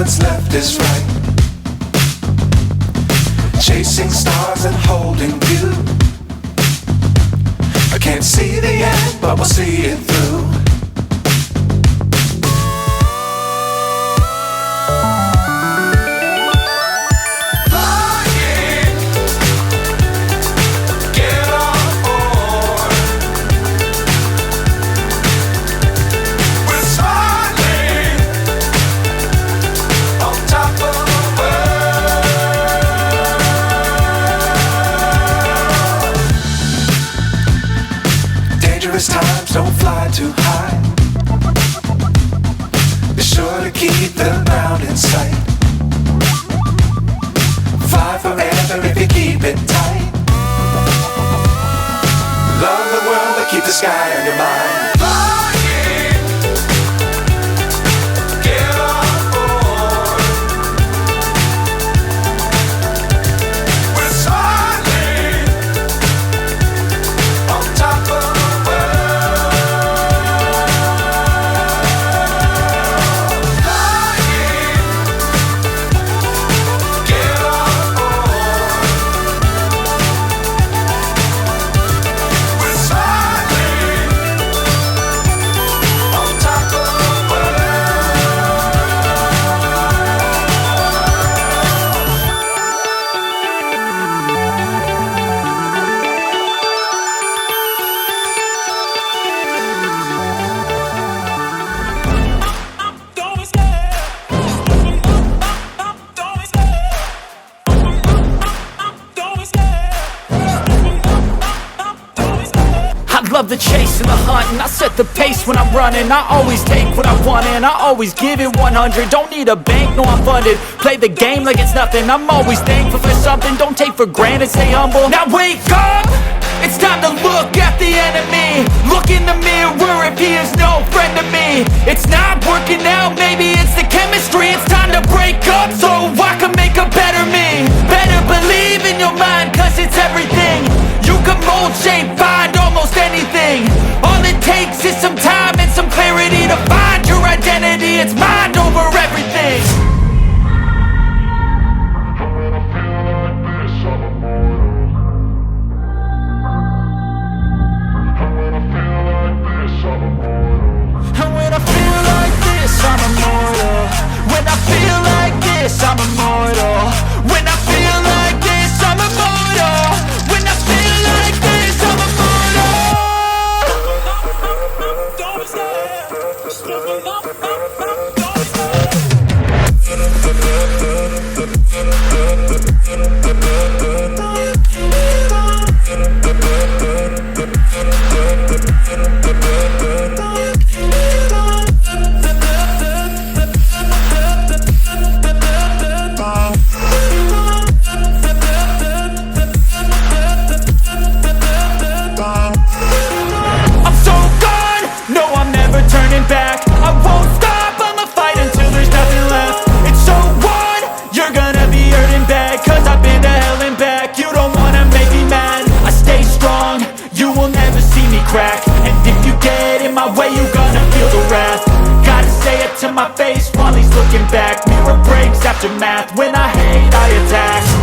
what's left is right. Chasing stars and holding you. I can't see the end, but we'll see it through. Times don't fly too high. Be sure to keep the ground in sight. Fly forever if you keep it tight. Love the world but keep the sky on your mind. Love the chase and the hunt, and I set the pace when I'm running. I always take what I want and I always give it 100. Don't need a bank, no I'm funded. Play the game like it's nothing. I'm always thankful for something. Don't take for granted, stay humble. Now wake up! It's time to look at the enemy. Look in the mirror if he is no friend to me. It's not working out, maybe it's the chemistry. It's time to break up so I can make a better me. Better believe in your mind, cause it's everything. You can mold, shape, find almost anything. All it takes is some time and some clarity to find your identity. It's mind over everything. And when I feel like this, I'm immortal. When I feel like this, I'm immortal. When I feel like this, I'm immortal. When I feel like this, I'm immortal. Don't back. I won't stop, I'ma fight until there's nothing left. It's so on, you're gonna be hurting bad, cause I've been to hell and back. You don't wanna make me mad, I stay strong, you will never see me crack. And if you get in my way, you're gonna feel the wrath. Gotta say it to my face while he's looking back. Mirror breaks after math, when I hate I attack.